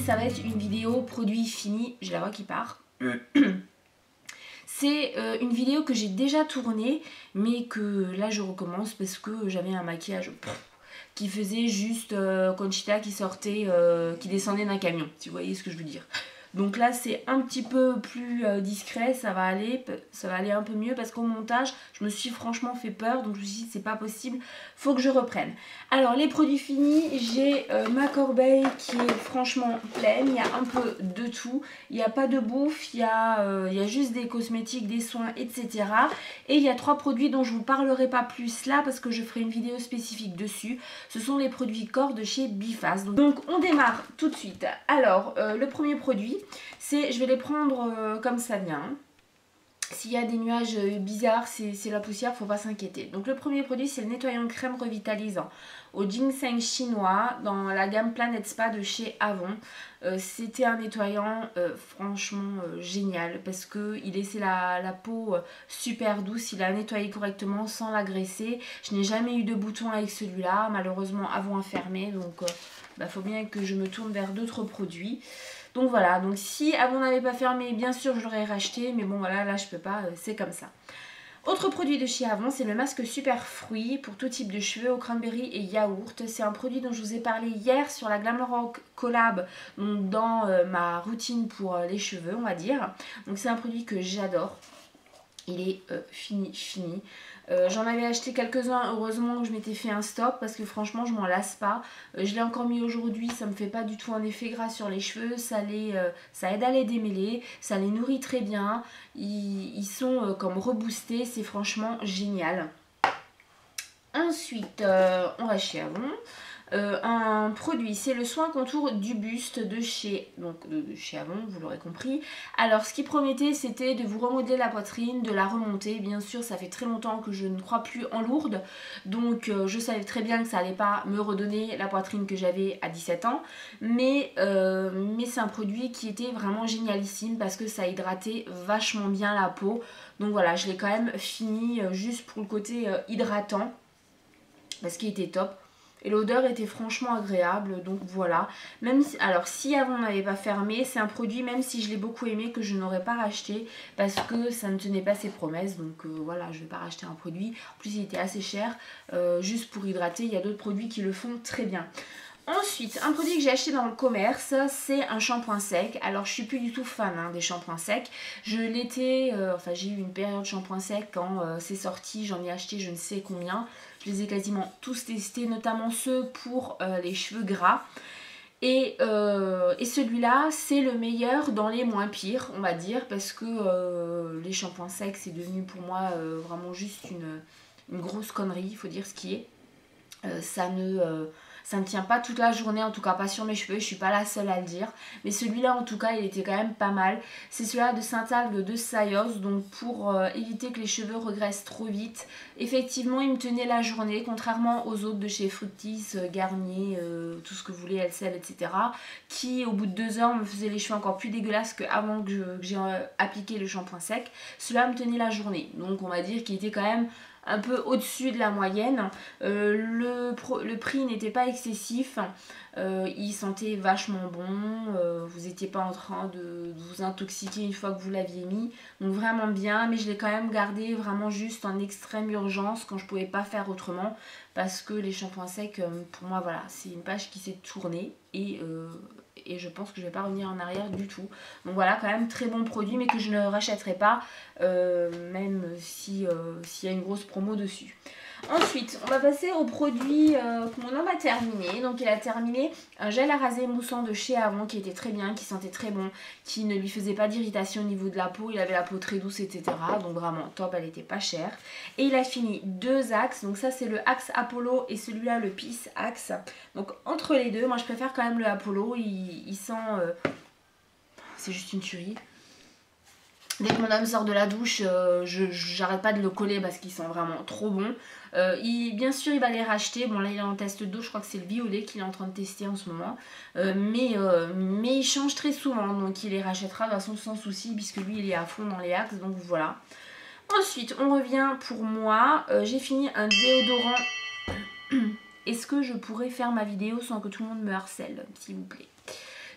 ça va être une vidéo produit fini. J'ai la voix qui part. C'est une vidéo que j'ai déjà tournée, mais que là je recommence parce que j'avais un maquillage qui faisait juste Conchita qui sortait, qui descendait d'un camion, si vous voyez ce que je veux dire. Donc là c'est un petit peu plus discret, ça va aller un peu mieux parce qu'au montage je me suis franchement fait peur, donc je me suis dit c'est pas possible, faut que je reprenne. Alors les produits finis, j'ai ma corbeille qui est franchement pleine, il y a un peu de tout, il n'y a pas de bouffe, il y a juste des cosmétiques, des soins, etc. Et il y a 3 produits dont je vous parlerai pas plus là parce que je ferai une vidéo spécifique dessus. Ce sont les produits corps de chez Bifast. Donc on démarre tout de suite. Alors le premier produit, c'est, je vais les prendre comme ça vient. S'il y a des nuages bizarres, c'est la poussière, faut pas s'inquiéter. Donc le premier produit, c'est le nettoyant crème revitalisant au ginseng chinois dans la gamme Planet Spa de chez Avon. C'était un nettoyant franchement génial parce qu'il laissait la peau super douce. Il a nettoyé correctement sans l'agresser. Je n'ai jamais eu de boutons avec celui-là. Malheureusement, Avon a fermé, donc faut bien que je me tourne vers d'autres produits. Donc voilà, donc si Avon n'avait pas fermé, bien sûr je l'aurais racheté, mais bon voilà, là je peux pas, c'est comme ça. Autre produit de chez Avon, c'est le masque super fruit pour tout type de cheveux au cranberry et yaourt. C'est un produit dont je vous ai parlé hier sur la Glam Rock Collab, donc dans ma routine pour les cheveux, on va dire. Donc c'est un produit que j'adore. Il est fini. J'en avais acheté quelques-uns, heureusement que je m'étais fait un stop parce que franchement je m'en lasse pas. Je l'ai encore mis aujourd'hui, ça me fait pas du tout un effet gras sur les cheveux, ça aide à les démêler, ça les nourrit très bien, ils sont comme reboostés, c'est franchement génial. Ensuite on va chez Avon. Un produit, c'est le soin contour du buste de chez Avon, vous l'aurez compris. Alors ce qui promettait, c'était de vous remodeler la poitrine, de la remonter. Bien sûr, ça fait très longtemps que je ne crois plus en lourde, donc je savais très bien que ça allait pas me redonner la poitrine que j'avais à 17 ans, mais c'est un produit qui était vraiment génialissime parce que ça hydratait vachement bien la peau. Donc voilà, je l'ai quand même fini juste pour le côté hydratant parce qu'il était top. Et l'odeur était franchement agréable, donc voilà. Même si, alors si Avon n'avait pas fermé, c'est un produit, même si je l'ai beaucoup aimé, que je n'aurais pas racheté parce que ça ne tenait pas ses promesses. Donc voilà, je ne vais pas racheter un produit. En plus, il était assez cher, juste pour hydrater. Il y a d'autres produits qui le font très bien. Ensuite, un produit que j'ai acheté dans le commerce, c'est un shampoing sec. Alors, je suis plus du tout fan des shampoings secs. Je l'étais, j'ai eu une période shampoing sec quand c'est sorti. J'en ai acheté je ne sais combien. Je les ai quasiment tous testés, notamment ceux pour les cheveux gras. Et celui-là, c'est le meilleur dans les moins pires, on va dire, parce que les shampoings secs, c'est devenu pour moi vraiment juste une grosse connerie, il faut dire ce qui est. Ça ne tient pas toute la journée, en tout cas pas sur mes cheveux, je suis pas la seule à le dire. Mais celui-là en tout cas il était quand même pas mal. C'est celui-là de Saint-Algue de Sayos, donc pour éviter que les cheveux regressent trop vite. Effectivement il me tenait la journée, contrairement aux autres de chez Fructis, Garnier, tout ce que vous voulez, Elseve, etc. Qui au bout de 2 heures me faisaient les cheveux encore plus dégueulasses qu'avant que j'ai appliqué le shampoing sec. Celui-là me tenait la journée, donc on va dire qu'il était quand même un peu au-dessus de la moyenne. Le prix n'était pas excessif, il sentait vachement bon, vous n'étiez pas en train de vous intoxiquer une fois que vous l'aviez mis, donc vraiment bien, mais je l'ai quand même gardé vraiment juste en extrême urgence quand je pouvais pas faire autrement, parce que les shampoings secs, pour moi voilà, c'est une page qui s'est tournée et je pense que je vais pas revenir en arrière du tout. Donc voilà, quand même très bon produit, mais que je ne rachèterai pas, même s'il y a une grosse promo dessus. Ensuite, on va passer au produit que mon homme a terminé. Donc il a terminé un gel à raser moussant de chez Avon qui était très bien, qui sentait très bon, qui ne lui faisait pas d'irritation au niveau de la peau. Il avait la peau très douce, etc. Donc vraiment top, elle était pas chère. Et il a fini 2 axes. Donc ça c'est le axe Apollo et celui-là le Peace Axe. Donc entre les deux, moi je préfère quand même le Apollo. Il sent... c'est juste une tuerie. Dès que mon homme sort de la douche, j'arrête pas de le coller parce qu'il sent vraiment trop bon. Bien sûr, il va les racheter. Bon, là, il est en test d'eau. Je crois que c'est le violet qu'il est en train de tester en ce moment. Mais il change très souvent. Donc, il les rachètera de toute façon sans souci puisque lui, il est à fond dans les axes. Donc, voilà. Ensuite, on revient pour moi. J'ai fini un déodorant. Est-ce que je pourrais faire ma vidéo sans que tout le monde me harcèle, s'il vous plaît?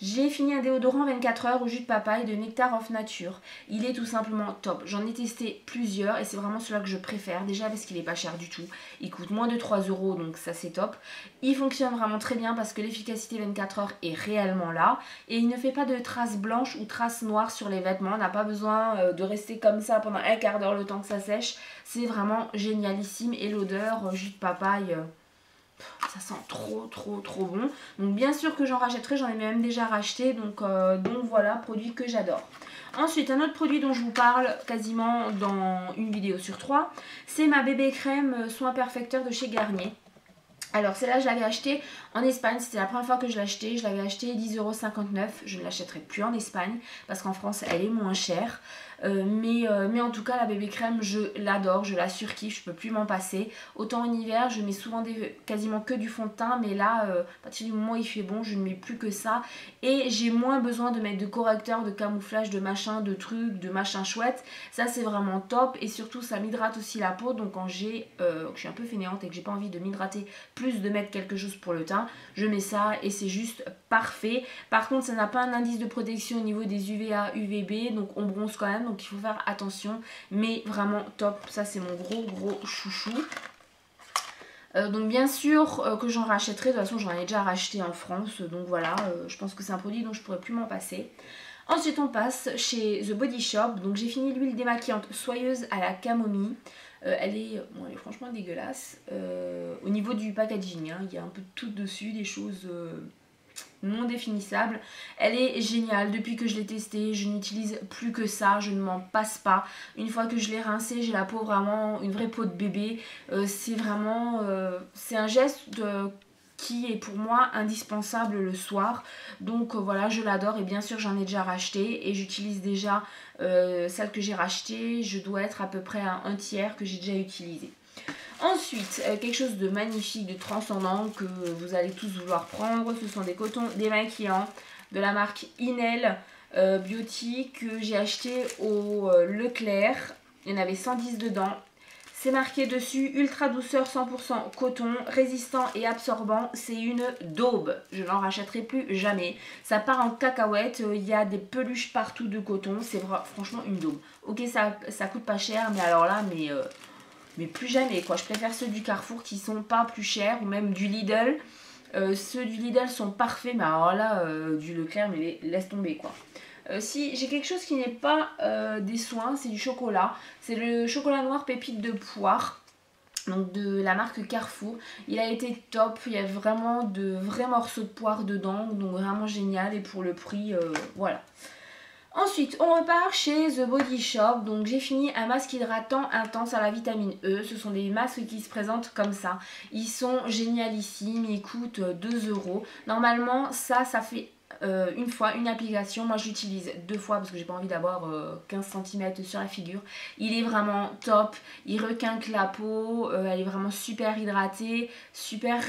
J'ai fini un déodorant 24 heures au jus de papaye de Nectar of Nature. Il est tout simplement top. J'en ai testé plusieurs et c'est vraiment celui-là que je préfère. Déjà parce qu'il est pas cher du tout. Il coûte moins de 3 euros, donc ça c'est top. Il fonctionne vraiment très bien parce que l'efficacité 24 heures est réellement là. Et il ne fait pas de traces blanches ou traces noires sur les vêtements. On n'a pas besoin de rester comme ça pendant un quart d'heure le temps que ça sèche. C'est vraiment génialissime. Et l'odeur, jus de papaye... ça sent trop bon. Donc bien sûr que j'en rachèterai, j'en ai même déjà racheté. Donc voilà, produit que j'adore. Ensuite, un autre produit dont je vous parle quasiment dans une vidéo sur 3, c'est ma bébé crème soin perfecteur de chez Garnier. Alors celle-là je l'avais acheté en Espagne, c'était la première fois que je l'achetais, je l'avais acheté 10,59 €, je ne l'achèterai plus en Espagne parce qu'en France elle est moins chère. Mais en tout cas la bébé crème je l'adore, je la surkiffe, je peux plus m'en passer. Autant en hiver je mets souvent quasiment que du fond de teint, mais là à partir du moment où il fait bon je ne mets plus que ça. Et j'ai moins besoin de mettre de correcteur, de camouflage, de machin, de trucs, de machin chouette. Ça c'est vraiment top et surtout ça m'hydrate aussi la peau. Donc quand je suis un peu fainéante et que j'ai pas envie de m'hydrater plus de mettre quelque chose pour le teint, je mets ça et c'est juste parfait. Par contre ça n'a pas un indice de protection au niveau des UVA, UVB, donc on bronze quand même, donc il faut faire attention, mais vraiment top. Ça c'est mon gros chouchou. Donc bien sûr que j'en rachèterai, de toute façon j'en ai déjà racheté en France, donc voilà, je pense que c'est un produit dont je pourrais plus m'en passer. Ensuite on passe chez The Body Shop, donc j'ai fini l'huile démaquillante soyeuse à la camomille. Elle est franchement dégueulasse. Au niveau du packaging, hein, il y a un peu de tout dessus, des choses non définissables. Elle est géniale. Depuis que je l'ai testée, je n'utilise plus que ça. Je ne m'en passe pas. Une fois que je l'ai rincée, j'ai la peau vraiment, une vraie peau de bébé. C'est vraiment... c'est un geste qui est pour moi indispensable le soir. Donc voilà, je l'adore et bien sûr j'en ai déjà racheté et j'utilise déjà celle que j'ai rachetée. Je dois être à peu près à un tiers que j'ai déjà utilisé. Ensuite, quelque chose de magnifique, de transcendant que vous allez tous vouloir prendre, ce sont des cotons démaquillants de la marque Inel Beauty que j'ai acheté au Leclerc. Il y en avait 110 dedans. C'est marqué dessus ultra douceur 100% coton, résistant et absorbant. C'est une daube. Je n'en rachèterai plus jamais. Ça part en cacahuète. Il y a des peluches partout de coton. C'est franchement une daube. Ok, ça coûte pas cher, mais alors là, mais plus jamais quoi. Je préfère ceux du Carrefour qui sont pas plus chers ou même du Lidl. Ceux du Lidl sont parfaits, mais alors là, du Leclerc, mais laisse tomber quoi. Si j'ai quelque chose qui n'est pas des soins, c'est du chocolat. C'est le chocolat noir pépite de poire. Donc de la marque Carrefour. Il a été top. Il y a vraiment de vrais morceaux de poire dedans. Donc vraiment génial. Et pour le prix, voilà. Ensuite, on repart chez The Body Shop. Donc j'ai fini un masque hydratant intense à la vitamine E. Ce sont des masques qui se présentent comme ça. Ils sont génialissimes. Ils coûtent 2 €. Normalement, ça fait... une fois une application, moi j'utilise 2 fois parce que j'ai pas envie d'avoir 15 cm sur la figure. Il est vraiment top, il requinque la peau, elle est vraiment super hydratée, super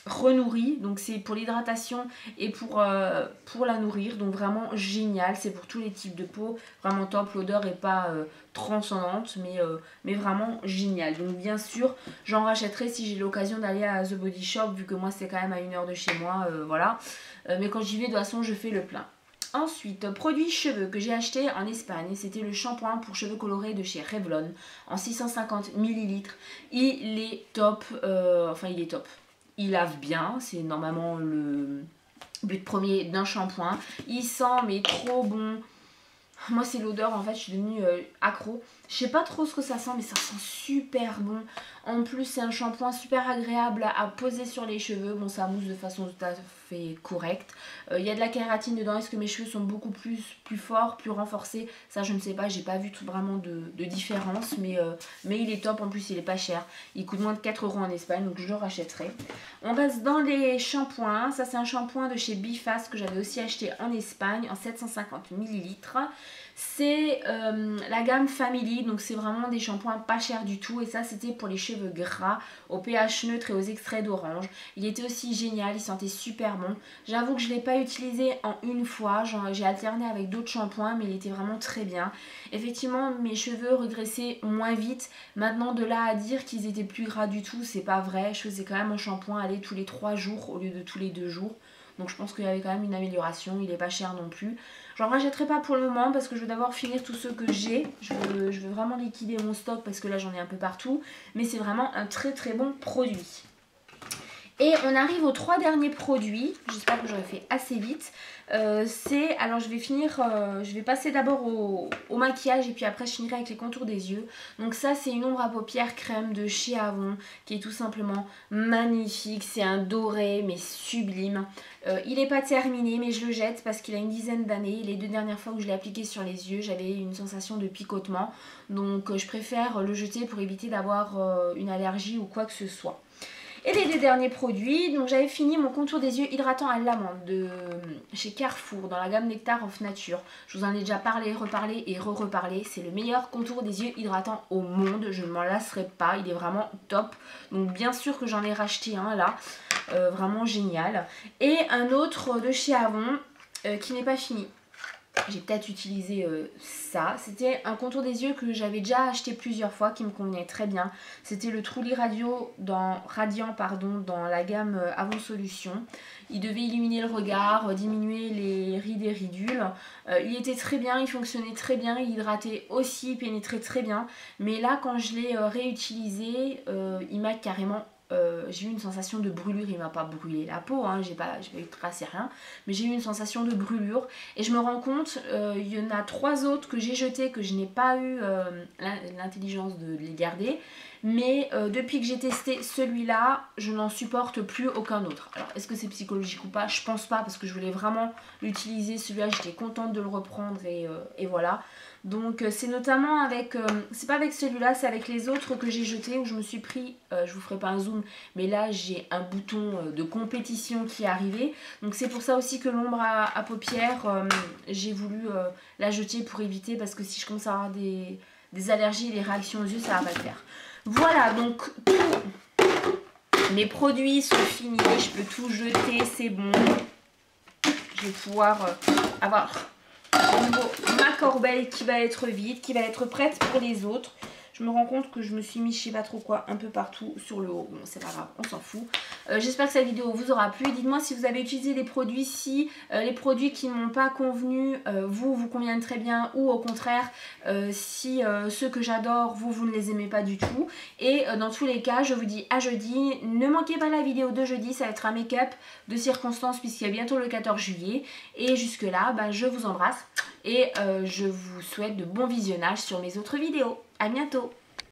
renourrie, donc c'est pour l'hydratation et pour la nourrir, donc vraiment génial. C'est pour tous les types de peau, vraiment top. L'odeur est pas transcendante, mais vraiment génial. Donc bien sûr j'en rachèterai si j'ai l'occasion d'aller à The Body Shop, vu que moi c'est quand même à 1 heure de chez moi, voilà. Mais quand j'y vais, de toute façon je fais le plein. Ensuite, produit cheveux que j'ai acheté en Espagne, c'était le shampoing pour cheveux colorés de chez Revlon en 650 ml. Il est top, il est top. Il lave bien, c'est normalement le but premier d'un shampoing. Il sent mais trop bon. Moi c'est l'odeur, en fait je suis devenue accro. Je sais pas trop ce que ça sent, mais ça sent super bon. En plus c'est un shampoing super agréable à poser sur les cheveux. Bon, ça mousse de façon tout à fait correcte. Il y a de la kératine dedans. Est-ce que mes cheveux sont beaucoup plus forts, plus renforcés? Ça je ne sais pas, j'ai pas vu vraiment de différence. Mais il est top, en plus il est pas cher. Il coûte moins de 4 € en Espagne, donc je le rachèterai. On reste dans les shampoings. Ça c'est un shampoing de chez Bifast que j'avais aussi acheté en Espagne en 750 ml. C'est la gamme Family, donc c'est vraiment des shampoings pas chers du tout. Et ça c'était pour les cheveux gras, au pH neutre et aux extraits d'orange. Il était aussi génial, il sentait super bon. J'avoue que je ne l'ai pas utilisé en une fois, j'ai alterné avec d'autres shampoings, mais il était vraiment très bien. Effectivement mes cheveux regressaient moins vite. Maintenant, de là à dire qu'ils étaient plus gras du tout, c'est pas vrai. Je faisais quand même un shampoing tous les 3 jours au lieu de tous les 2 jours. Donc je pense qu'il y avait quand même une amélioration, il est pas cher non plus. J'en rachèterai pas pour le moment parce que je veux d'abord finir tous ceux que j'ai. Je veux vraiment liquider mon stock parce que là j'en ai un peu partout. Mais c'est vraiment un très très bon produit. Et on arrive aux 3 derniers produits. J'espère que j'aurai fait assez vite. Alors je vais passer d'abord au maquillage et puis après je finirai avec les contours des yeux. Donc ça c'est une ombre à paupières crème de chez Avon qui est tout simplement magnifique. C'est un doré mais sublime. Il n'est pas terminé mais je le jette parce qu'il a une dizaine d'années. Les 2 dernières fois où je l'ai appliqué sur les yeux, j'avais une sensation de picotement. Donc je préfère le jeter pour éviter d'avoir une allergie ou quoi que ce soit. Et les 2 derniers produits, donc j'avais fini mon contour des yeux hydratant à l'amande de chez Carrefour dans la gamme Nectar of Nature. Je vous en ai déjà parlé, reparlé et re-reparlé. C'est le meilleur contour des yeux hydratant au monde. Je ne m'en lasserai pas, il est vraiment top. Donc bien sûr que j'en ai racheté un là, vraiment génial. Et un autre de chez Avon qui n'est pas fini. J'ai peut-être utilisé ça. C'était un contour des yeux que j'avais déjà acheté plusieurs fois, qui me convenait très bien. C'était le Truly Radiant dans la gamme Avon Solution. Il devait illuminer le regard, diminuer les rides et ridules. Il était très bien, il fonctionnait très bien, il hydratait aussi, il pénétrait très bien. Mais là, quand je l'ai réutilisé, il m'a carrément... j'ai eu une sensation de brûlure, il m'a pas brûlé la peau, hein, j'ai pas eu de traces et rien, mais j'ai eu une sensation de brûlure et je me rends compte, il y en a 3 autres que j'ai jetés, que je n'ai pas eu l'intelligence de les garder, mais depuis que j'ai testé celui-là, je n'en supporte plus aucun autre. Alors est-ce que c'est psychologique ou pas? Je pense pas parce que je voulais vraiment l'utiliser, celui-là j'étais contente de le reprendre et voilà. Donc c'est notamment avec, c'est pas avec celui-là, c'est avec les autres que j'ai jetés où je me suis pris, je vous ferai pas un zoom, mais là j'ai un bouton de compétition qui est arrivé. Donc c'est pour ça aussi que l'ombre à paupières, j'ai voulu la jeter pour éviter, parce que si je commence à avoir des allergies et des réactions aux yeux, ça va pas le faire. Voilà, donc tous mes produits sont finis, je peux tout jeter, c'est bon. Je vais pouvoir avoir... ma corbeille qui va être vide, qui va être prête pour les autres. Je me rends compte que je me suis mis je sais pas trop quoi un peu partout sur le haut. Bon, c'est pas grave, on s'en fout. J'espère que cette vidéo vous aura plu. Dites-moi si vous avez utilisé des produits, si les produits qui ne m'ont pas convenu vous conviennent très bien, ou au contraire si ceux que j'adore vous ne les aimez pas du tout. Et dans tous les cas, je vous dis à jeudi. Ne manquez pas la vidéo de jeudi, ça va être un make-up de circonstance puisqu'il y a bientôt le 14 juillet. Et jusque là, je vous embrasse et je vous souhaite de bons visionnages sur mes autres vidéos. À bientôt!